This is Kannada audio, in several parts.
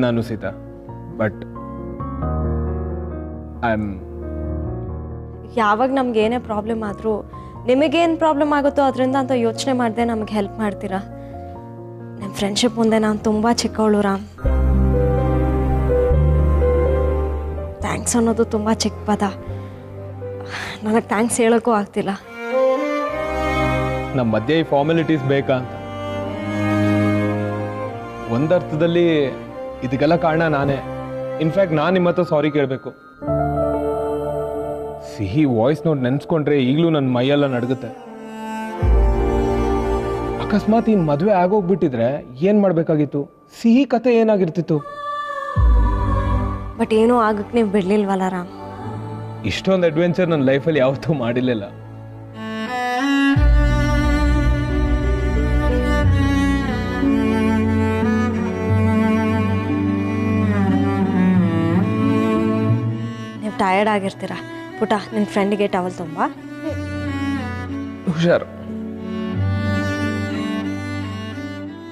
ನಾನು ಸೀತಾ, ಬಟ್ ಯಾವಾಗ ನಮ್ಗೆ ಏನೇ ಪ್ರಾಬ್ಲಮ್ ಆದರೂ ನಿಮಗೇನು ಪ್ರಾಬ್ಲಮ್ ಆಗುತ್ತೋ ಅದರಿಂದ ಅಂತ ಯೋಚನೆ ಮಾಡದೆ ನಮಗೆ ಹೆಲ್ಪ್ ಮಾಡ್ತೀರಾ. ನಿಮ್ಮ ಫ್ರೆಂಡ್ಶಿಪ್ ಮುಂದೆ ನಾನು ತುಂಬ ಚಿಕ್ಕವಳು ರಾಮ್. ಥ್ಯಾಂಕ್ಸ್ ಅನ್ನೋದು ತುಂಬ ಚಿಕ್ಕ ಪದ. ನನಗೆ ಥ್ಯಾಂಕ್ಸ್ ಹೇಳೋಕ್ಕೂ ಆಗ್ತಿಲ್ಲ. ನಮ್ಮ ಮಧ್ಯೆ ಈ ಫಾರ್ಮಾಲಿಟೀಸ್ ಬೇಕಾ ಅಂತ. ಒಂದರ್ಥದಲ್ಲಿ ಇದಕ್ಕೆಲ್ಲ ಕಾರಣ ನಾನೇ. ಇನ್ಫ್ಯಾಕ್ಟ್ ನಾನು ನಿಮ್ಮ ಹತ್ರ ಸಾರಿ ಕೇಳಬೇಕು. ಸಿಹಿ ವಾಯ್ಸ್ ನೋಟ್ ನೆನ್ಸ್ಕೊಂಡ್ರೆ ಈಗಲೂ ನನ್ನ ಮೈಯೆಲ್ಲ ನಡುಗುತ್ತೆ. ಅಕಸ್ಮಾತ್ ಈ ಮದುವೆ ಆಗೋಗ್ಬಿಟ್ಟಿದ್ರೆ ಏನು ಮಾಡಬೇಕಾಗಿತ್ತು? ಸಿಹಿ ಕತೆ ಏನಾಗಿರ್ತಿತ್ತು? ಬಟ್ ಏನೂ ಆಗಕ್ಕೆ ನೀವು ಬಿಡಲಿಲ್ವಲ್ಲ ರಾಮ್. ಇಷ್ಟೊಂದು ಅಡ್ವೆಂಚರ್ ನನ್ನ ಲೈಫಲ್ಲಿ ಯಾವತ್ತೂ ಮಾಡಿರಲಿಲ್ಲ. ನೀವು ಟಯರ್ಡ್ ಆಗಿರ್ತೀರಾ. ಪುಟ, ನಿಮ್ಮ ಫ್ರೆಂಡಿಗೆ ಟವಲ್ ತುಂಬ ಹುಷಾರು.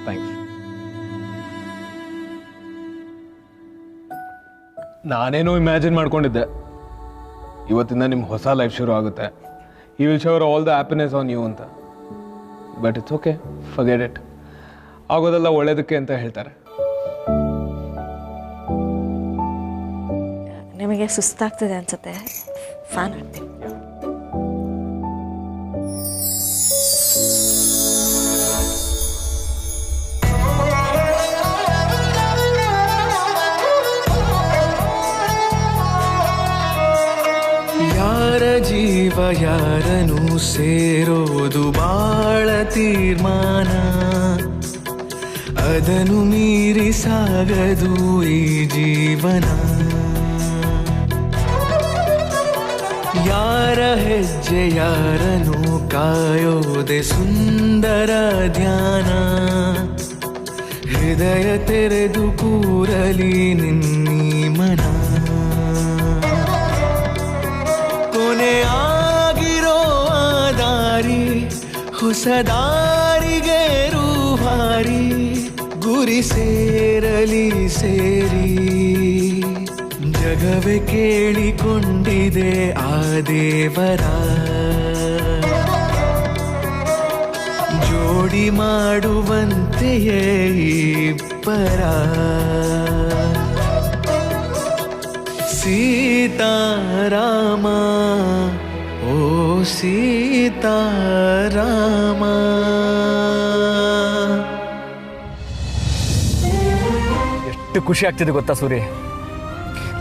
ಥ್ಯಾಂಕ್ಸ್. ನಾನೇನೋ ಇಮ್ಯಾಜಿನ್ ಮಾಡ್ಕೊಂಡಿದ್ದೆ, ಇವತ್ತಿಂದ ನಿಮ್ಮ ಹೊಸ ಲೈಫ್ ಶುರು ಆಗುತ್ತೆ. You will shower all the happiness on you ಅಂತ. But it's okay, forget it. ಆಗೋದೆಲ್ಲ ಒಳ್ಳೇದಕ್ಕೆ ಅಂತ ಹೇಳ್ತಾರೆ. ನಿಮಗೆ ಸುಸ್ತಾಗ್ತಿದೆ ಅನ್ಸುತ್ತೆ, ಫ್ಯಾನ್ ಹಾಕ್ತೀನಿ. ಯಾರ ಜೀವ ಯಾರನು ಸೇರೋದು ಬಾಳ ತೀರ್ಮಾನ, ಅದನ್ನು ಮೀರಿ ಸಾಗದು ಈ ಜೀವನ. ಯಾರ ಹೆಜ್ಜೆ ಯಾರನು ಕಾಯೋದೆ ಸುಂದರ ಧ್ಯಾನ, ಹೃದಯ ತೆರೆದು ಕೂರಲಿ ನಿನ್ನೀ ಮನ. ಕೊನೆ ಆಗಿರೋ ಆ ದಾರಿ ಹೊಸ ದಾರಿಗೆ ರೂಹಾರಿ, ಗುರಿ ಸೇರಲಿ ಸೇರಿ ಜಗವೇ ಕೇಳಿಕೊಂಡಿದೆ ಆ ದೇವರ. ಜೋಡಿ ಮಾಡುವಂತೆಯೇ ಇಬ್ಬರ. ಸೀತಾರಾಮ ಓ ಸೀತಾರಾಮ. ಎಷ್ಟು ಖುಷಿ ಆಗ್ತಿದೆ ಗೊತ್ತಾ ಸೂರಿ.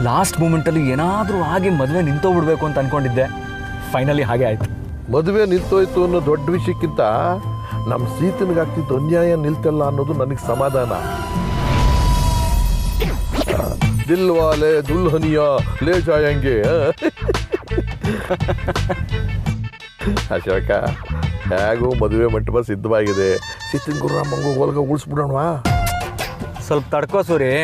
ಲಾಸ್ಟ್ ಮೂಮೆಂಟಲ್ಲಿ ಏನಾದರೂ ಆಗಿ ಮದುವೆ ನಿಂತೋಗ್ಬಿಡ್ಬೇಕು ಅಂತ ಅಂದ್ಕೊಂಡಿದ್ದೆ. ಫೈನಲಿ ಹಾಗೆ ಆಯಿತು. ಮದುವೆ ನಿಂತೋಯ್ತು ಅನ್ನೋ ದೊಡ್ಡ ವಿಷಯಕ್ಕಿಂತ ನಮ್ಮ ಸೀತನಿಗಾಗ್ತಿದ್ದು ಅನ್ಯಾಯ ನಿಲ್ತಲ್ಲ ಅನ್ನೋದು ನನಗೆ ಸಮಾಧಾನ. ದಿಲ್ವಾಲೆ ದುಲ್ಹನಿಯ ಲೇ ಜಾಯಂಗೆ. ಅಶೋಕ, ಹೇಗೂ ಮದುವೆ ಮಂಟಪ ಸಿದ್ಧವಾಗಿದೆ. ಸೀತನ ಗುರುರಾಮಂಗೂ ಹೊಲ್ಗ ಉಳಿಸ್ಬಿಡೋಣವಾ? ಸ್ವಲ್ಪ ತಡ್ಕೋ ಸೂರಿ.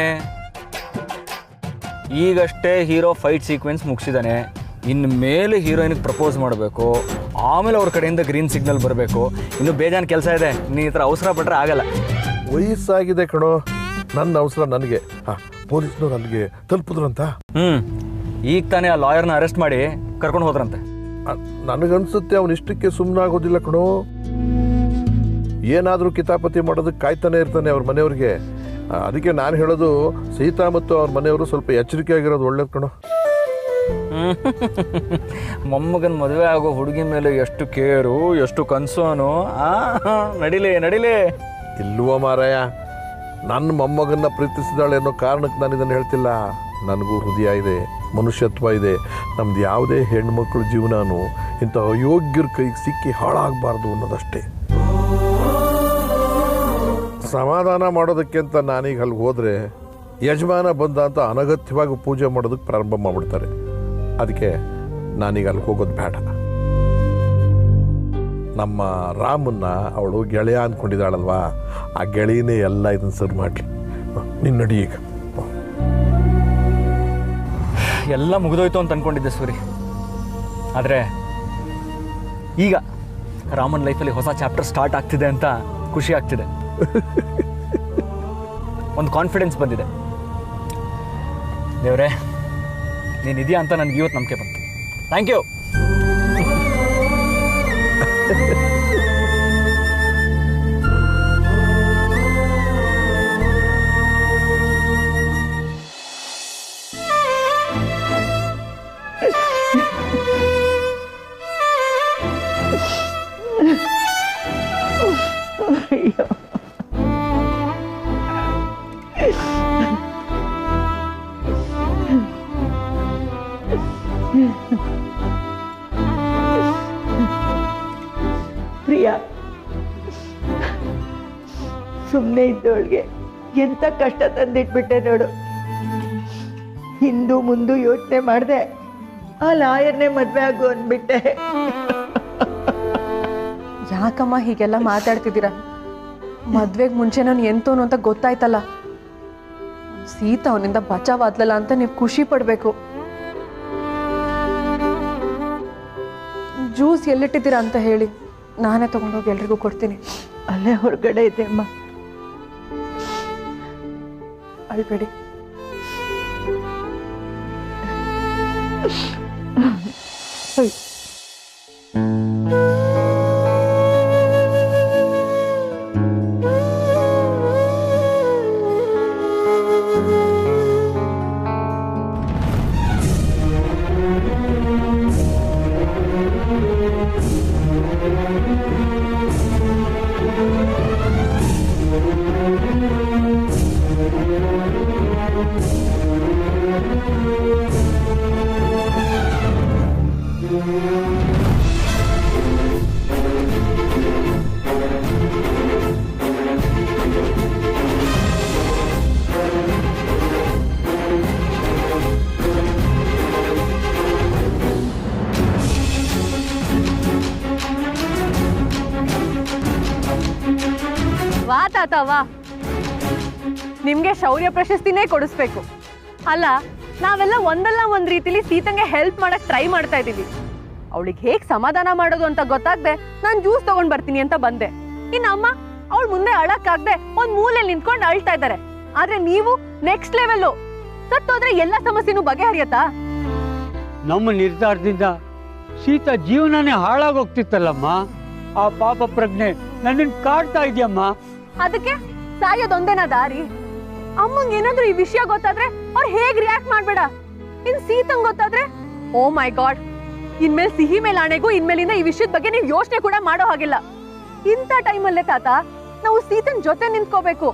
ಈಗಷ್ಟೇ ಹೀರೋ ಫೈಟ್ ಸೀಕ್ವೆನ್ಸ್ ಮುಗಿಸಿದ್ದಾನೆ. ಇನ್ನು ಮೇಲೆ ಹೀರೋಯಿನ್ಗೆ ಪ್ರಪೋಸ್ ಮಾಡಬೇಕು, ಆಮೇಲೆ ಅವ್ರ ಕಡೆಯಿಂದ ಗ್ರೀನ್ ಸಿಗ್ನಲ್ ಬರಬೇಕು. ಇನ್ನು ಬೇಜಾನ್ ಕೆಲಸ ಇದೆ. ನೀನು ಈ ಥರ ಅವಸರ ಪಟ್ಟರೆ ಆಗಲ್ಲ. ವಯಸ್ಸಾಗಿದೆ ಕಣೋ, ನನ್ನ ಅವಸರ ನನಗೆ. ಪೊಲೀಸ್ನವ್ರು ಅಲ್ಲಿಗೆ ತಲುಪಿದ್ರಂತ. ಈಗ ತಾನೇ ಆ ಲಾಯರ್ನ ಅರೆಸ್ಟ್ ಮಾಡಿ ಕರ್ಕೊಂಡು ಹೋದ್ರಂತೆ. ನನಗನ್ಸುತ್ತೆ ಅವನಿಷ್ಟಕ್ಕೆ ಸುಮ್ಮನಾಗೋದಿಲ್ಲ ಕಣೋ. ಏನಾದರೂ ಕಿತಾಪತಿ ಮಾಡೋದಕ್ಕೆ ಕಾಯ್ತಾನೆ ಇರ್ತಾನೆ ಅವ್ರ ಮನೆಯವ್ರಿಗೆ. ಅದಕ್ಕೆ ನಾನು ಹೇಳೋದು, ಸೀತಾ ಮತ್ತು ಅವ್ರ ಮನೆಯವರು ಸ್ವಲ್ಪ ಎಚ್ಚರಿಕೆ ಆಗಿರೋದು ಒಳ್ಳೇದು ಕಣೋ. ಮೊಮ್ಮಗನ ಮದುವೆ ಆಗೋ ಹುಡುಗಿ ಮೇಲೆ ಎಷ್ಟು ಕೇರು, ಎಷ್ಟು ಕನ್ಸೋನು. ನಡಿಲೇ ನಡಿಲೇ. ಇಲ್ವೋ ಮಾರಾಯ, ನನ್ನ ಮೊಮ್ಮಗನ್ನ ಪ್ರೀತಿಸಿದಾಳೆ ಅನ್ನೋ ಕಾರಣಕ್ಕೆ ನಾನು ಇದನ್ನು ಹೇಳ್ತಿಲ್ಲ. ನನಗೂ ಹೃದಯ ಇದೆ, ಮನುಷ್ಯತ್ವ ಇದೆ. ನಮ್ದು ಯಾವುದೇ ಹೆಣ್ಮಕ್ಳ ಜೀವನನೂ ಇಂಥ ಅಯೋಗ್ಯರ ಕೈಗೆ ಸಿಕ್ಕಿ ಹಾಳಾಗಬಾರ್ದು ಅನ್ನೋದಷ್ಟೇ. ಸಮಾಧಾನ ಮಾಡೋದಕ್ಕೆ ಅಂತ ನಾನೀಗ ಅಲ್ಲಿಗೆ ಹೋದರೆ ಯಜಮಾನ ಬಂದ ಅಂತ ಅನಗತ್ಯವಾಗಿ ಪೂಜೆ ಮಾಡೋದಕ್ಕೆ ಪ್ರಾರಂಭ ಮಾಡಿಬಿಡ್ತಾರೆ. ಅದಕ್ಕೆ ನಾನೀಗ ಅಲ್ಲಿಗೆ ಹೋಗೋದು ಬೇಡ. ನಮ್ಮ ರಾಮನ್ನ ಅವಳು ಗೆಳೆಯ ಅಂದ್ಕೊಂಡಿದ್ದಾಳಲ್ವಾ, ಆ ಗೆಳೆಯನೇ ಎಲ್ಲ ಇದನ್ನು ಸರಿ ಮಾಡಲಿ. ನಿನ್ನ ನಡಿ ಈಗ. ಎಲ್ಲ ಮುಗಿದೋಯ್ತು ಅಂತ ಅಂದ್ಕೊಂಡಿದ್ದೆ ಸೂರಿ. ಆದರೆ ಈಗ ರಾಮನ್ ಲೈಫಲ್ಲಿ ಹೊಸ ಚಾಪ್ಟರ್ ಸ್ಟಾರ್ಟ್ ಆಗ್ತಿದೆ ಅಂತ ಖುಷಿ ಆಗ್ತಿದೆ. ಒಂದು ಕಾನ್ಫಿಡೆನ್ಸ್ ಬಂದಿದೆ. ದೇವ್ರೆ ನೀನು ಇದೆಯಾ ಅಂತ ನನಗೆ ಇವತ್ತು ನಂಬಿಕೆ ಬಂತು. Thank you. ಪ್ರಿಯಾ, ಸುಮ್ಮನೆ ಇದ್ದವಳಿಗೆ ಎಂತ ಕಷ್ಟ ತಂದಿಟ್ಬಿಟ್ಟೆ ನೋಡು. ಹಿಂದು ಮುಂದು ಯೋಚನೆ ಮಾಡಿದೆ, ಆ ಲಾಯರ್ನೇ ಮದ್ವೆ ಆಗು ಅಂದ್ಬಿಟ್ಟೆ. ಯಾಕಮ್ಮ ಹೀಗೆಲ್ಲ ಮಾತಾಡ್ತಿದ್ದೀರಾ? ಮದ್ವೆಗೆ ಮುಂಚೆ ನಾನು ಎಂತೋನು ಅಂತ ಗೊತ್ತಾಯ್ತಲ್ಲ. ಸೀತಾ ಅವನಿಂದ ಬಚಾವಾದ್ಲಲ್ಲ ಅಂತ ನೀವು ಖುಷಿ ಪಡ್ಬೇಕು. ಜ್ಯೂಸ್ ಎಲ್ಲಿಟ್ಟಿದ್ದೀರಾ ಅಂತ ಹೇಳಿ, ನಾನೇ ತಗೊಂಡೋಗಿ ಎಲ್ರಿಗೂ ಕೊಡ್ತೀನಿ. ಅಲ್ಲೇ ಹೊರಗಡೆ ಇದೆ ಅಮ್ಮ. ಅಳ್ಬೇಡಿ. ವಾ ತಾತ ವಾ, ನಿಮ್ಗೆ ಶೌರ್ಯ ಪ್ರಶಸ್ತಿನೇ ಕೊಡಿಸ್ಬೇಕು. ಅಲ್ಲ, ನಾವೆಲ್ಲ ಒಂದಲ್ಲ ಒಂದ್ ರೀತಿಲಿ ಸೀತಂಗೆ ಹೆಲ್ಪ್ ಮಾಡಕ್ ಟ್ರೈ ಮಾಡ್ತಾ ಇದೀವಿ. ಅವಳಿಗೆ ಹೇಗ್ ಸಮಾಧಾನ ಮಾಡೋದು ಅಂತ ಗೊತ್ತಾಗ್ದೆ ನಾನ್ ಜ್ಯೂಸ್ ತಗೊಂಡ್ ಬರ್ತೀನಿ ಅಂತ ಬಂದೆ. ಇನ್ನು ಅಮ್ಮ ಅವಳು ಮುಂದೆ ಅಳಕ್ಕಾಗ್ದೆ ಒಂದ್ ಮೂಲೆಯಲ್ಲಿ ನಿಂತ್ಕೊಂಡು ಅಳ್ತಾ ಇದ್ದಾರೆ. ಆದ್ರೆ ನೀವು ನೆಕ್ಸ್ಟ್ ಲೆವೆಲ್. ಸತ್ತೋದ್ರೆ ಎಲ್ಲ ಸಮಸ್ಯೆನೂ ಬಗೆಹರಿಯತ್ತಾ? ನಮ್ಮ ನಿರ್ಧಾರದಿಂದ ಸೀತಾ ಜೀವನನೇ ಹಾಳಾಗೋಗ್ತಿತ್ತಲ್ಲಮ್ಮ. ಆ ಪಾಪ ಪ್ರಜ್ಞೆ ನನ್ನನ್ನು ಕಾಡ್ತಾ ಇದೆಯಮ್ಮ. ಅದಕ್ಕೆ ಸಾಯೋದೊಂದೇನಾ ದಾರಿ? ಅಮ್ಮಂಗೆ ಏನಾದ್ರೂ ಈ ವಿಷಯ ಗೊತ್ತಾದ್ರೆ ಅವ್ರು ಹೇಗ್ ರಿಯಾಕ್ಟ್ ಮಾಡ್ಬೇಡ. ಇನ್ ಸೀತಂಗ್ ಗೊತ್ತಾದ್ರೆ, ಓ ಮೈ ಗಾಡ್, ಇನ್ಮೇಲೆ ಸಿಹಿ ಮೇಲೆ ಆಣೆಗೂ ಇನ್ಮೇಲಿಂದ ಈ ವಿಷಯದ ಬಗ್ಗೆ ನೀವು ಯೋಚನೆ ಕೂಡ ಮಾಡೋ ಹಾಗಿಲ್ಲ. ಇಂಥ ಟೈಮಲ್ಲೇ ತಾತ ನಾವು ಸೀತನ್ ಜೊತೆ ನಿಂತ್ಕೋಬೇಕು.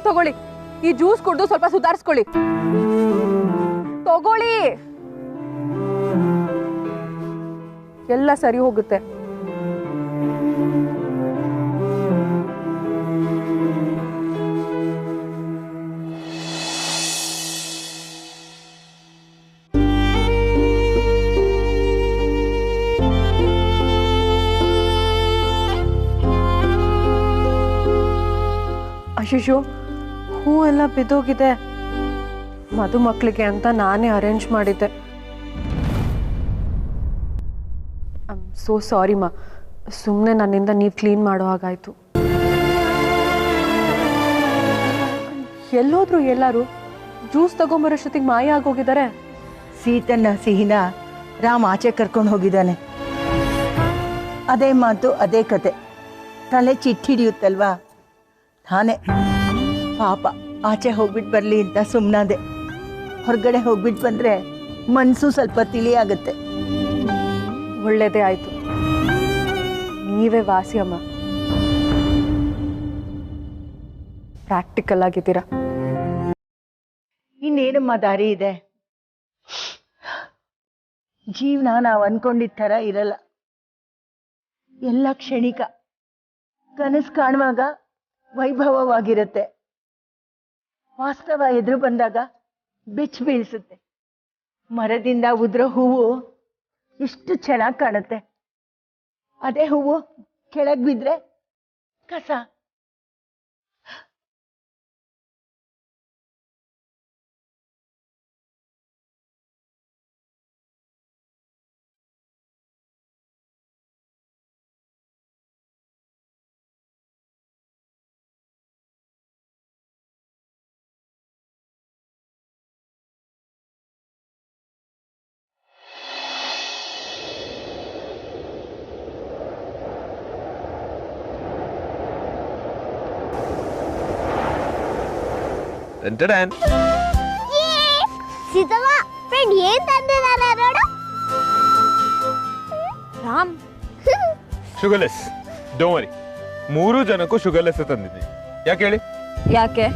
ತಗೊಳ್ಳಿ, ಈ ಜ್ಯೂಸ್ ಕುಡ್ದು ಸ್ವಲ್ಪ ಸುಧಾರಿಸ್ಕೊಳ್ಳಿ. ತಗೊಳ್ಳಿ, ಎಲ್ಲ ಸರಿ ಹೋಗುತ್ತೆ. ಅಯ್ಯೋ, ಹೂ ಎಲ್ಲ ಬಿದ್ದೋಗಿದೆ. ಮದುಮಕ್ಕಳಿಗೆ ಅಂತ ನಾನೇ ಅರೇಂಜ್ ಮಾಡಿದ್ದೆ. ಸೋ ಸಾರಿ ಮಾ, ಸುಮ್ಮನೆ ನನ್ನಿಂದ ನೀವು ಕ್ಲೀನ್ ಮಾಡೋ ಹಾಗಾಯ್ತು. ಎಲ್ಲೋದ್ರು ಎಲ್ಲರೂ? ಜ್ಯೂಸ್ ತಗೊಂಬರೋಷ್ಟೊತ್ತಿಗೆ ಮಾಯ ಆಗೋಗಿದ್ದಾರೆ. ಸೀತನ್ನ ಸಿಹಿನ ರಾಮ್ ಆಚೆ ಕರ್ಕೊಂಡು ಹೋಗಿದ್ದಾನೆ. ಅದೇ ಮಾತು, ಅದೇ ಕತೆ. ತಲೆ ಚಿಟ್ಟಿಡಿಯುತ್ತಲ್ವಾ, ನಾನೇ ಪಾಪ ಆಚೆ ಹೋಗ್ಬಿಟ್ಟು ಬರಲಿ ಅಂತ ಸುಮ್ಮನಾದೆ. ಹೊರಗಡೆ ಹೋಗ್ಬಿಟ್ಟು ಬಂದರೆ ಮನಸ್ಸು ಸ್ವಲ್ಪ ತಿಳಿಯಾಗುತ್ತೆ. ಒಳ್ಳೇದೇ ಆಯ್ತು, ನೀವೇ ವಾಸಿ ಅಮ್ಮ. ಪ್ರಾಕ್ಟಿಕಲ್ ಆಗಿದ್ದೀರಾ. ಇನ್ನೇನಮ್ಮ ದಾರಿ ಇದೆ? ಜೀವನ ನಾವು ಅನ್ಕೊಂಡಿದ್ದ ಥರ ಇರಲ್ಲ. ಎಲ್ಲ ಕ್ಷಣಿಕ. ಕನಸು ಕಾಣುವಾಗ ವೈಭವವಾಗಿರುತ್ತೆ, ವಾಸ್ತವ ಎದುರು ಬಂದಾಗ ಬೆಚ್ಚ ಬೀಳ್ಸುತ್ತೆ. ಮರದಿಂದ ಉದುರೋ ಹೂವು ಎಷ್ಟು ಚೆನ್ನಾಗಿ ಕಾಣುತ್ತೆ, ಅದೇ ಹೂವು ಕೆಳಗೆ ಬಿದ್ದರೆ ಕಸ. ಟನ್ ಸೀತಮ್ಮ ಫ್ರೆಂಡ್ ಏನ್ ತಂದಿದ್ದಾರೆ ನೋಡು. ರಾಮ್ ಶುಗರ್ಲೆಸ್ ಡೋಂಟ್ ವರಿ 3 ಜನಕ್ಕೂ ಶುಗರ್ಲೆಸ್ ತಂದಿದ್ದೀನಿ. ಯಾಕೆ ಹೇಳಿ? ಯಾಕೆ?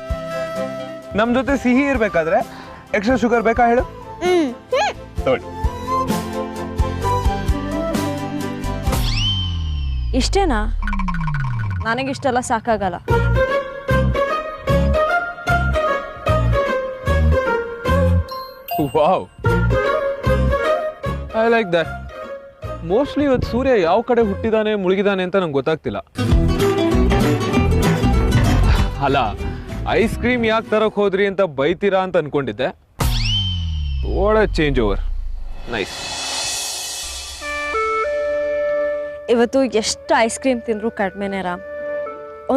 ನಮ್ ಜೊತೆ ಸಿಹಿ ಇರ್ಬೇಕಾದ್ರೆ ಎಕ್ಸ್ಟ್ರಾ ಶುಗರ್ ಬೇಕಾ ಹೇಳು? ತಗೊಳ್ಳಿ. ಇಷ್ಟೇನಾ? ನನಗಿಷ್ಟೆಲ್ಲ ಸಾಕಾಗಲ್ಲ. Wow, I like that. Mostly ಇವತ್ತು ಸೂರ್ಯ ಯಾವ ಕಡೆ ಹುಟ್ಟಿದಾನೆ ಮುಳುಗಿದಾನೆ ಅಂತ ನಂಗೆ ಗೊತ್ತಾಗ್ತಿಲ್ಲ. ಅಲ್ಲ, ಐಸ್ ಕ್ರೀಮ್ ಯಾಕೆ ತರಕ್ ಹೋದ್ರಿ ಅಂತ ಬೈತೀರಾ ಅಂತ ಅನ್ಕೊಂಡಿದ್ದೆ. ಒಳ್ಳೆ ಚೇಂಜ್ ಓವರ್, ನೈಸ್. ಇವತ್ತು ಎಷ್ಟು ಐಸ್ ಕ್ರೀಮ್ ತಿಂದರೂ ಕಡಿಮೆನೇ ರಾಮ್.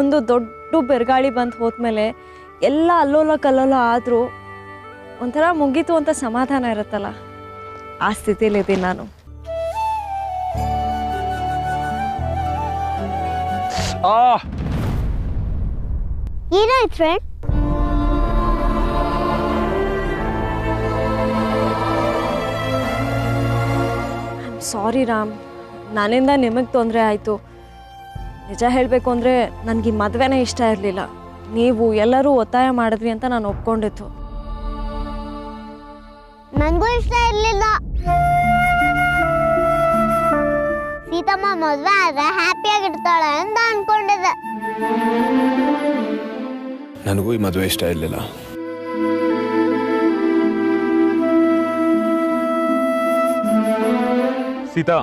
ಒಂದು ದೊಡ್ಡ ಬೆರಗಾಳಿ ಬಂದು ಹೋದ್ಮೇಲೆ ಎಲ್ಲ ಅಲ್ಲೋಲ ಕಲ್ಲೋಲ ಆದರೂ ಒಂಥರ ಮುಗೀತು ಅಂತ ಸಮಾಧಾನ ಇರುತ್ತಲ್ಲ, ಆ ಸ್ಥಿತಿಲಿದ್ದೀನಿ ನಾನು. ಏನಾಯ್ತು ಫ್ರೆಂಡ್? ಸಾರಿ ರಾಮ್, ನನ್ನಿಂದ ನಿಮಗೆ ತೊಂದರೆ ಆಯಿತು. ನಿಜ ಹೇಳಬೇಕು ಅಂದರೆ ನನಗೆ ಈ ಮದುವೆನೇ ಇಷ್ಟ ಇರಲಿಲ್ಲ. ನೀವು ಎಲ್ಲರೂ ಒತ್ತಾಯ ಮಾಡಿದ್ರಿ ಅಂತ ನಾನು ಒಪ್ಕೊಂಡಿತ್ತು. ನನಗೂ ಇಷ್ಟ ಇರಲಿಲ್ಲ. ಸೀತಮ್ಮ ಮದುವೆ ಆದ್ರೆ ಹ್ಯಾಪಿಯಾಗಿರ್ತಾಳೆ ಅಂತ ಅನ್ಕೊಂಡಿದ್ದೆ. ನನಗೂ ಈ ಮದುವೆ ಇಷ್ಟ ಇರಲಿಲ್ಲ. Sita,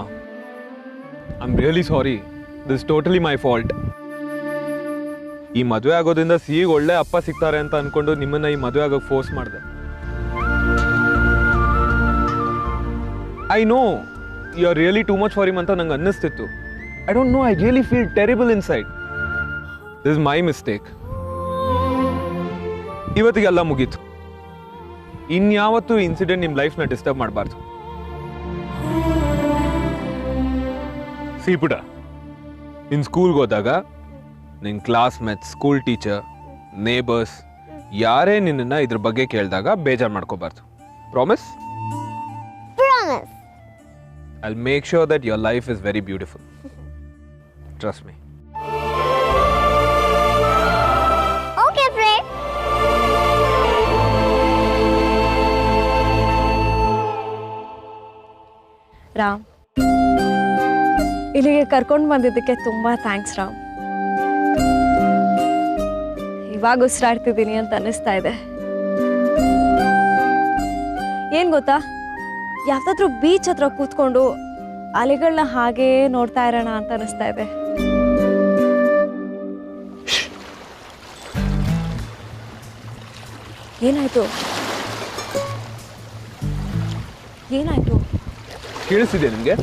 I am really sorry. This totally my fault. ಈ ಮದುವೆ ಆಗೋದ್ರಿಂದ ಸಿಹಿಗೆ ಒಳ್ಳೆ ಅಪ್ಪ ಸಿಗ್ತಾರೆ ಅಂತ ಅನ್ಕೊಂಡು ನಿಮ್ಮನ್ನ ಈ ಮದುವೆ ಆಗೋಕೆ ಫೋರ್ಸ್ ಮಾಡಿದೆ. I know you are really too much for him ಅಂತ ನಂಗೆ ಅನ್ನಿಸ್ತಿತ್ತು. I don't know, I really feel terrible inside. This is my mistake. ಇವತ್ತಿಗೆಲ್ಲ ಮುಗೀತು. ಇನ್ಯಾವತ್ತೂ ಇನ್ಸಿಡೆಂಟ್ ನಿಮ್ಮ ಲೈಫ್ನ ಡಿಸ್ಟರ್ಬ್ ಮಾಡಬಾರ್ದು. ಸೀಪುಟ, ನಿನ್ನ ಸ್ಕೂಲ್ಗೆ ಹೋದಾಗ ನಿನ್ನ ಕ್ಲಾಸ್ಮೇಟ್ಸ್, ಸ್ಕೂಲ್ ಟೀಚರ್, ನೇಬರ್ಸ್ ಯಾರೇ ನಿನ್ನನ್ನು ಇದ್ರ ಬಗ್ಗೆ ಕೇಳಿದಾಗ ಬೇಜಾರು ಮಾಡ್ಕೋಬಾರ್ದು. Promise? Promise. I'll make sure that your life is very beautiful. Trust me. Okay, friend. Ram, ಇಲ್ಲಿಗೆ ಕರ್ಕೊಂಡು ಬಂದಿದ್ದಕ್ಕೆ ತುಂಬ ಥ್ಯಾಂಕ್ಸ್ ರಾಮ್. ಇವಾಗ ಉಸಿರಾಡ್ತಿದ್ದೀನಿ ಅಂತ ಅನ್ನಿಸ್ತಾ ಇದೆ. ಏನು ಗೊತ್ತಾ, ಯಾವ್ದಾದ್ರೂ ಬೀಚ್ ಹತ್ರ ಕೂತ್ಕೊಂಡು ಅಲೆಗಳನ್ನ ಹಾಗೇ ನೋಡ್ತಾ ಇರೋಣ ಅಂತ ಅನಿಸ್ತಾ ಇದೆ. ಏನಾಯ್ತು? ಏನಾಯ್ತು? ಕೇಳಿಸಿದೆ ನಿಮಗೆ?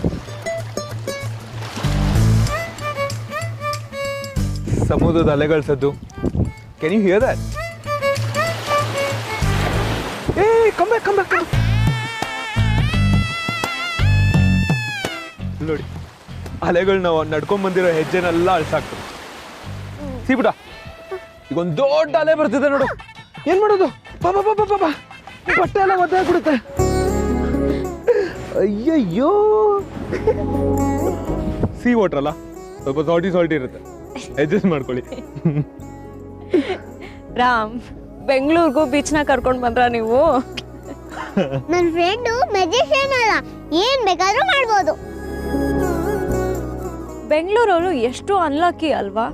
ಸಮುದ್ರದ ಅಲೆಗಳ ಸದ್ದು. Can you hear that? ಏ, ಕಮ್ ಬ್ಯಾಕ್, ಕಮ್ ಬ್ಯಾಕ್. ನೋಡಿ, ಅಲೆಗಳನ್ನ ನಡ್ಕೊಂಡ್ ಬಂದಿರೋ ಹೆಜ್ಜೆನೆಲ್ಲ ಅಳ್ಸಾಕ್ತದೆ. ಸಿಬಿಡ, ಈಗ ಒಂದು ದೊಡ್ಡ ಅಲೆ ಬರ್ತಿದೆ ನೋಡು. ಏನ್ ಮಾಡೋದು? ಪಾಪ ಪಾಪ ಪಾಪ, ಬಟ್ಟೆ ಎಲ್ಲ ಒದ್ದಾಗ್ಬಿಡುತ್ತೆ. ಅಯ್ಯಯ್ಯೋ, ಸಿ ವಾಟರ್ ಅಲ್ಲ, ಸ್ವಲ್ಪ ಸಾಲ್ಟಿ ಇರುತ್ತೆ, ಅಡ್ಜಸ್ಟ್ ಮಾಡ್ಕೊಳ್ಳಿ. ರಾಮ್, ಬೆಂಗಳೂರಿಗೂ ಬೀಚ್ನ ಕರ್ಕೊಂಡು ಬಂದ್ರ ನೀವು? ನನ್ನ ಫ್ರೆಂಡು ಮೆಜಿಷಿಯನ್ ಅಲ್ಲ, ಏನ್ ಬೇಕಾದ್ರೂ ಮಾಡ್ಬೋದು. ಬೆಂಗಳೂರವರು ಎಷ್ಟು ಅನ್ಲಕ್ಕಿ ಅಲ್ವಾ?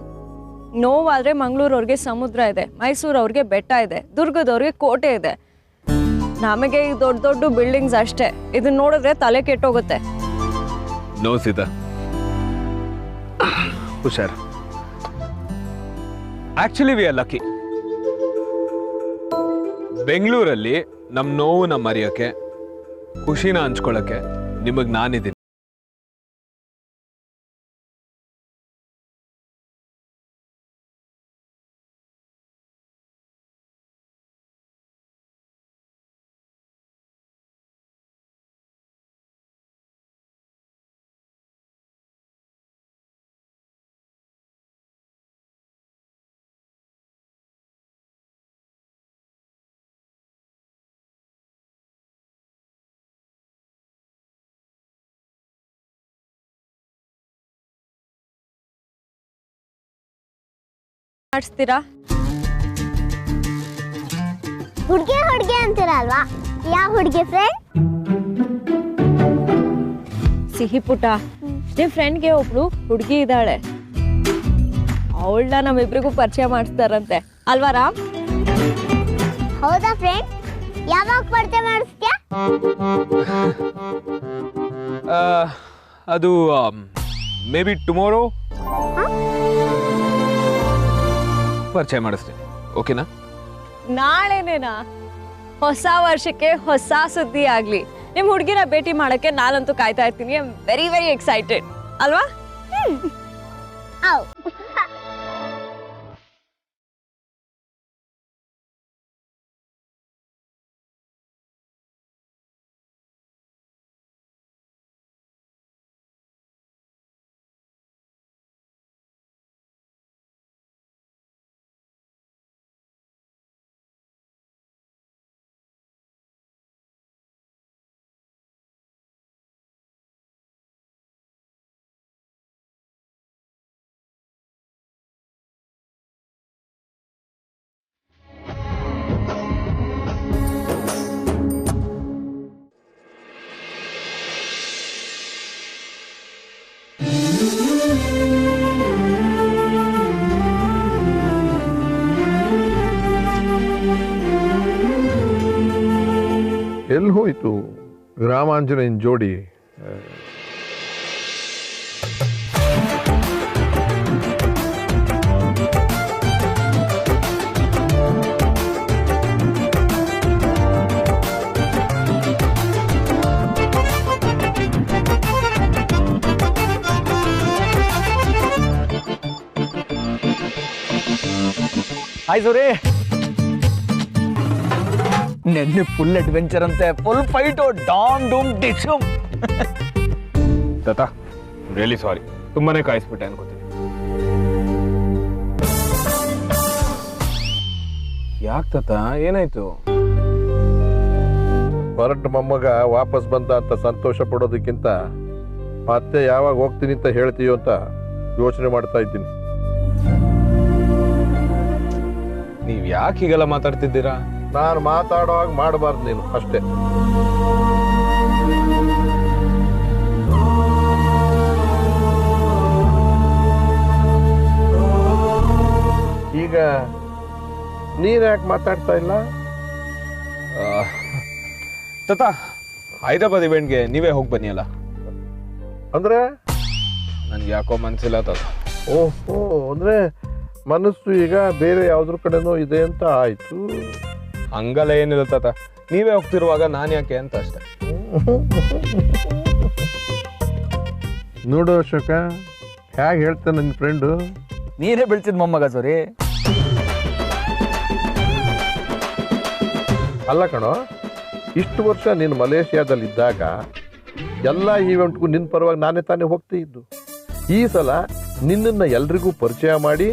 ನೋವಾದ್ರೆ ಮಂಗಳೂರವ್ರಿಗೆ ಸಮುದ್ರ ಇದೆ, ಮೈಸೂರವ್ರಿಗೆ ಬೆಟ್ಟ ಇದೆ, ದುರ್ಗದವ್ರಿಗೆ ಕೋಟೆ ಇದೆ. ನಮಗೆ ಈ ದೊಡ್ಡ ದೊಡ್ಡ ಬಿಲ್ಡಿಂಗ್ಸ್ ಅಷ್ಟೇ. ಇದನ್ನ ನೋಡಿದ್ರೆ ತಲೆ ಕೆಟ್ಟೋಗುತ್ತೆ. ನೋ ಸೀತಾ, ಹುಷಾರ್. Actually we are lucky. ಬೆಂಗಳೂರಲ್ಲಿ ನಮ್ಮ ನೋವನ್ನ ಮರೆಯೋಕೆ, ಖುಷಿನ ಹಂಚ್ಕೊಳ್ಳೋಕೆ ನಿಮಗೆ ನಾನಿದ್ದೀನಿ. ಮಾಡಿಸ್ತೀರಾ? ಹುಡ್ಗಿ ಹುಡ್ಗಿ ಅಂತೀರಲ್ವಾ, ಯಾವ ಹುಡ್ಗಿ ಫ್ರೆಂಡ್? ಸಿಹಿ ಪುಟ, ನಿಮ್ ಫ್ರೆಂಡ್ಗೆ ಒಬ್ಳು ಹುಡುಗಿ ಇದ್ದಾಳೆ, ಅವಳನ್ನ ನಮ್ಮಿಬ್ರಿಗೂ ಪರಿಚಯ ಮಾಡಿಸ್ತಾರಂತೆ ಅಲ್ವಾ ರಾಮ್? ಹೌದಾ ಫ್ರೆಂಡ್? ಯಾವಾಗ ಪರಿಚಯ ಮಾಡಿಸ್ತೀಯಾ? ಅದು ಮೇ ಬಿ ಟುಮಾರೋ ಪರಿಚಯ ಮಾಡಿಸ್ತೀನಿ. ಓಕೆನಾ? ನಾಳೆನೇನಾ? ಹೊಸ ವರ್ಷಕ್ಕೆ ಹೊಸ ಸುದ್ದಿ ಆಗ್ಲಿ. ನಿಮ್ ಹುಡುಗಿನ ಭೇಟಿ ಮಾಡಕ್ಕೆ ನಾನಂತೂ ಕಾಯ್ತಾ ಇರ್ತೀನಿ. I am very very excited ಅಲ್ವಾ? ಎಲ್ಲಿ ಹೋಯ್ತು ರಾಮಾಂಜನೇಯನ್ ಜೋಡಿ? ಹಾಯ್ ಸೂರಿ. ನೆನ್ನೆ ಫುಲ್ ಅಡ್ವೆಂಚರ್ ಅಂತೆ, ಫುಲ್ ಫೈಟು, ಡಾಮ್ ಡೂಮ್ ಡಿಶುಮ್. ತಾತ ರಿಯಲಿ ಸಾರಿ, ತುಂಬಾನೇ ಕಾಯಿಸ್ಬಿಟ್ಟೆ ಅನ್ಕೋತೀನಿ. ಯಾಕೆ ತಾತ, ಏನಾಯ್ತು? ಹೊರಟ ಮೊಮ್ಮಗ ವಾಪಸ್ ಬಂದ ಅಂತ ಸಂತೋಷ ಪಡೋದಕ್ಕಿಂತ ಮತ್ತೆ ಯಾವಾಗ ಹೋಗ್ತೀನಿ ಅಂತ ಹೇಳ್ತೀಯೋ ಅಂತ ಯೋಚನೆ ಮಾಡ್ತಾ ಇದ್ದೀನಿ. ನೀವ್ ಯಾಕೆ ಹೀಗೆಲ್ಲ ಮಾತಾಡ್ತಿದ್ದೀರಾ? ನಾನು ಮಾತಾಡುವಾಗ ಮಾಡಬಾರ್ದು ನೀನು ಅಷ್ಟೇ. ಈಗ ನೀನ್ ಯಾಕೆ ಮಾತಾಡ್ತಾ ಇಲ್ಲ? ತಾತ ಹೈದರಾಬಾದ್ ಇವೆಂಟ್ಗೆ ನೀವೇ ಹೋಗಿ ಬನ್ನಿ ಅಲ್ಲ. ಅಂದ್ರೆ ನನ್ಗೆ ಯಾಕೋ ಮನ್ಸಿಲ್ಲ ತಾತ. ಓಹೋ, ಅಂದ್ರೆ ಮನಸ್ಸು ಈಗ ಬೇರೆ ಯಾವ್ದ್ರ ಕಡೆನೋ ಇದೆ ಅಂತ ಆಯ್ತು. ಹಂಗಲ್ಲ ಏನಿಲ್ಲ ತಾತ, ನೀವೇ ಹೋಗ್ತಿರುವಾಗ ನಾನು ಯಾಕೆ ಅಂತ ಅಷ್ಟೆ. ನೋಡು ಅಶೋಕ, ಹೇಗೆ ಹೇಳ್ತಾನೆ ನನ್ನ ಫ್ರೆಂಡು. ನೀನೇ ಬೆಳ್ಸಿದ್ ಮೊಮ್ಮಗ ಸರಿ. ಅಲ್ಲ ಕಣೋ, ಇಷ್ಟು ವರ್ಷ ನೀನು ಮಲೇಷಿಯಾದಲ್ಲಿದ್ದಾಗ ಎಲ್ಲ ಈವೆಂಟ್ಗೂ ನಿನ್ನ ಪರವಾಗಿ ನಾನೇ ತಾನೇ ಹೋಗ್ತಾ ಇದ್ದು. ಈ ಸಲ ನಿನ್ನನ್ನು ಎಲ್ರಿಗೂ ಪರಿಚಯ ಮಾಡಿ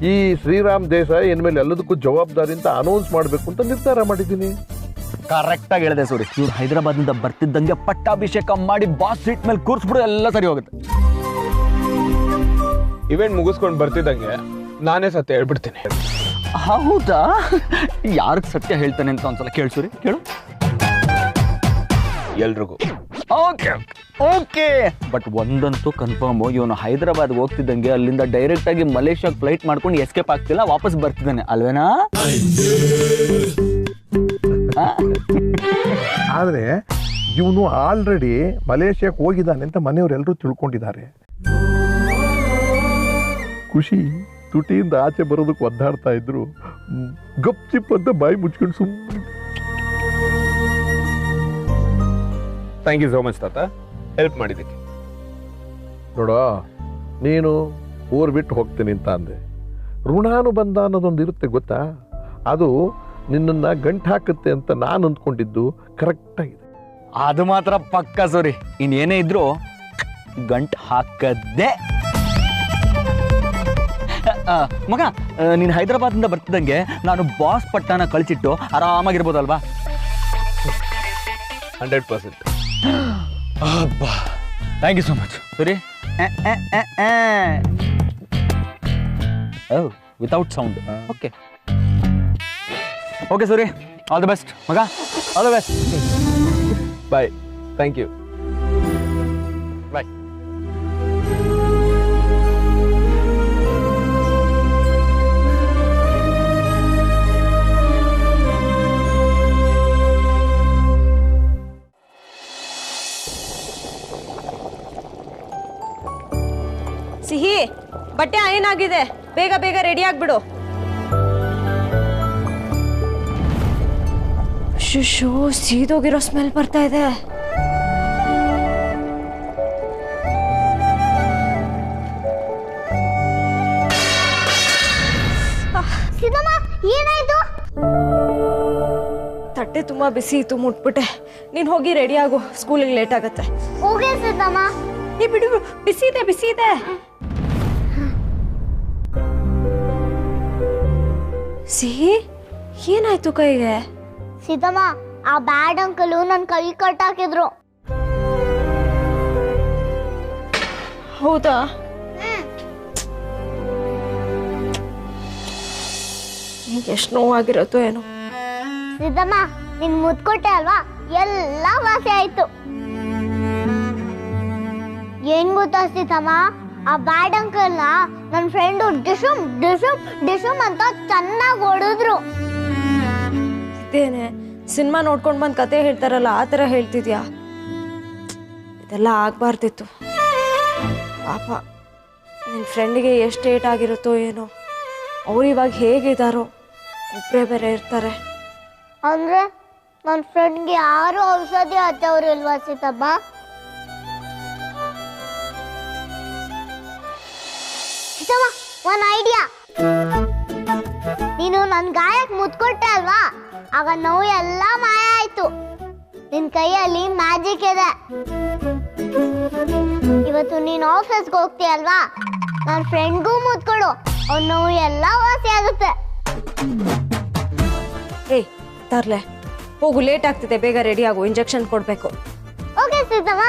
ಈ ಶ್ರೀರಾಮ್ ದೇಸಾಯಿ ಇನ್ಮೇಲೆ ಎಲ್ಲದಕ್ಕೂ ಜವಾಬ್ದಾರಿ ಅಂತ ಅನೌನ್ಸ್ ಮಾಡಬೇಕು ಅಂತ ನಿರ್ಧಾರ ಮಾಡಿದ್ದೀನಿ. ಕರೆಕ್ಟಾಗಿ ಹೇಳಿದೆ ಸೂರಿ. ಇವ್ರು ಹೈದರಾಬಾದ್ನಿಂದ ಬರ್ತಿದ್ದಂಗೆ ಪಟ್ಟಾಭಿಷೇಕ ಮಾಡಿ ಬಾಸ್ ಸೀಟ್ ಮೇಲೆ ಕೂರಿಸ್ಬಿಡು, ಎಲ್ಲ ಸರಿ ಹೋಗುತ್ತೆ. ಇವೆಂಟ್ ಮುಗಿಸ್ಕೊಂಡು ಬರ್ತಿದ್ದಂಗೆ ನಾನೇ ಸತ್ಯ ಹೇಳ್ಬಿಡ್ತೀನಿ. ಹೌದಾ? ಯಾರಿಗೆ ಸತ್ಯ ಹೇಳ್ತಾನೆ ಅಂತ ಒಂದ್ಸಲ ಕೇಳ್ಸೂರಿ, ಕೇಳು. ಎಲ್ರಿಗೂ. ಓಕೆ ಓಕೆ, ಬಟ್ ಒಂದಂತೂ ಕನ್ಫರ್ಮ್, ಇವನು ಹೈದರಾಬಾದ್ಗೆ ಹೋಗ್ತಿದ್ದಂಗೆ ಅಲ್ಲಿಂದ ಡೈರೆಕ್ಟ್ ಆಗಿ ಮಲೇಷ್ಯಾಗೆ ಫ್ಲೈಟ್ ಮಾಡ್ಕೊಂಡು ಎಸ್ಕೇಪ್ ಆಗ್ತಿಲ್ಲ, ವಾಪಸ್ ಬರ್ತಿದ್ದಾನೆ ಅಲ್ವೇನಾ? ಆದರೆ ಇವನು ಆಲ್ರೆಡಿ ಮಲೇಷ್ಯಾಕ್ಕೆ ಹೋಗಿದ್ದಾನೆ ಅಂತ ಮನೆಯವರೆಲ್ಲರೂ ತಿಳ್ಕೊಂಡಿದ್ದಾರೆ. ಖುಷಿ ತುಟಿಯಿಂದ ಆಚೆ ಬರೋದಕ್ಕೆ ಒದ್ದಾಡ್ತಾ ಇದ್ರು, ಗಪ್ ಚಿಪ್ ಅಂತ ಬಾಯಿ ಮುಚ್ಕೊಂಡು ಸುಮ್ಮನೆ. ಥ್ಯಾಂಕ್ ಯು ಸೋ ಮಚ್ ತಾತ, ಹೆಲ್ಪ್ ಮಾಡಿದ್ದಕ್ಕೆ. ನೋಡೋ, ನೀನು ಊರು ಬಿಟ್ಟು ಹೋಗ್ತೀನಿ ಅಂತ ಅಂದೆ, ಋಣಾನುಬಂಧ ಅನ್ನೋದೊಂದು ಇರುತ್ತೆ ಗೊತ್ತಾ, ಅದು ನಿನ್ನನ್ನು ಗಂಟು ಹಾಕುತ್ತೆ ಅಂತ ನಾನು ಅಂದ್ಕೊಂಡಿದ್ದು ಕರೆಕ್ಟಾಗಿದೆ. ಅದು ಮಾತ್ರ ಪಕ್ಕ ಸೋರಿ, ಇನ್ನೇನೇ ಇದ್ರು ಗಂಟು ಹಾಕದ್ದೇ. ಮಗ, ನೀನು ಹೈದರಾಬಾದಿಂದ ಬರ್ತಿದ್ದಂಗೆ ನಾನು ಬಾಸ್ ಪಟ್ಟಣ ಕಳಿಸಿಟ್ಟು ಆರಾಮಾಗಿರ್ಬೋದಲ್ವಾ? 100%. ಅಬ್ಬಾ, ಥ್ಯಾಂಕ್ ಯು ಸೋ ಮಚ್. ಸರಿ, without sound. Okay okay Suri, all the best ಮಗ, all the best. Bye. Thank you. Bye. ಸಿಹಿ, ಬಟ್ಟೆ ಏನಾಗಿದೆ? ಬೇಗ ಬೇಗ ರೆಡಿ ಆಗ್ಬಿಡು. ಶುಶು, ಸೀದೋಗಿರೋ ಸ್ಮೆಲ್ ಬರ್ತಾ ಇದೆ. ಏನಾಯ್ತು? ತಟ್ಟೆ ತುಂಬಾ ಬಿಸಿ ಇತ್ತು, ಮುಟ್ಬಿಟ್ಟೆ. ನೀನ್ ಹೋಗಿ ರೆಡಿ ಆಗು, ಸ್ಕೂಲಿಗೆ ಲೇಟ್ ಆಗತ್ತೆ. ಹೋಗಿ ಸೀತಮ್ಮ. ಏ ಬಿಡು, ಬಿಸಿ ಇದೆ ಬಿಸಿ ಇದೆ. ಸಿಹಿ, ಏನಾಯ್ತು ಕೈಗೆ? ಸೀತಮ್ಮ, ಆ ಬ್ಯಾಡ್ ಅಂಕಲು ನನ್ನ ಕೈ ಕಟ್ಟಾಕಿದ್ರು. ಹೌದಾ? ಎಷ್ಟು ನೋವಾಗಿರತ್ತೋ ಏನೋ. ಸೀತಮ್ಮ, ನಿನ್ ಮುತ್ಕೊಟ್ಟೆ ಅಲ್ವಾ, ಎಲ್ಲ ವಾಸಿ ಆಯ್ತು. ಏನ್ ಗೊತ್ತಾ ಸೀತಮ್ಮ, ಆ ಬ್ಯಾಡ್ ಅಂಕಲ್ನ ನನ್ನ ಫ್ರೆಂಡು ಡಿಶುಮ್ ಡಿಶುಮ್ ಡಿಶುಮ್ ಅಂತ ಚೆನ್ನಾಗಿ ಹೊಡೆದ್ರು. ಇದೇನೆ ಸಿನಿಮಾ ನೋಡ್ಕೊಂಡು ಬಂದು ಕತೆ ಹೇಳ್ತಾರಲ್ಲ, ಆ ಥರ ಹೇಳ್ತಿದ್ಯಾ? ಇದೆಲ್ಲ ಆಗ್ಬಾರ್ದಿತ್ತು. ಪಾಪ ನಿನ್ನ ಫ್ರೆಂಡಿಗೆ ಎಷ್ಟು ಏಟ್ ಆಗಿರುತ್ತೋ ಏನೋ. ಅವ್ರು ಇವಾಗ ಹೇಗಿದ್ದಾರೋ, ಒಬ್ಬರೇ ಬೇರೆ ಇರ್ತಾರೆ. ಅಂದ್ರೆ ನನ್ನ ಫ್ರೆಂಡ್ಗೆ ಯಾರು ಔಷಧಿ ಹಚ್ಚವ್ರು ಇಲ್ವಾ ಸೀತಮ್ಮ? ಸೀತಮ್ಮ, ಒಂದು ಐಡಿಯಾ. ನೀನು ನನ್ನ ಗಾಯಕ್ಕೆ ಮುತ್ಕೊಟ್ಟೆ ಅಲ್ವಾ, ಆಗ ನೋವು ಎಲ್ಲ ಮಾಯ ಆಯ್ತು. ನಿನ್ ಕೈಯಲ್ಲಿ ಮ್ಯಾಜಿಕ್ ಇದೆ. ಇವತ್ತು ನೀನು ಆಫೀಸ್ಗೆ ಹೋಗ್ತೀಯಲ್ವಾ, ನನ್ನ ಫ್ರೆಂಡ್ಗೂ ಮುತ್ಕೊಡು, ಅವ್ನ ನೋವು ಎಲ್ಲ ವಾಸಿ ಆಗುತ್ತೆ. ಏಯ್ ತರ್ಲೆ, ಹೋಗು, ಲೇಟ್ ಆಗ್ತಿದೆ, ಬೇಗ ರೆಡಿ ಆಗು, ಇಂಜೆಕ್ಷನ್ ಕೊಡಬೇಕು. ಓಕೆ ಸೀತಮ್ಮ.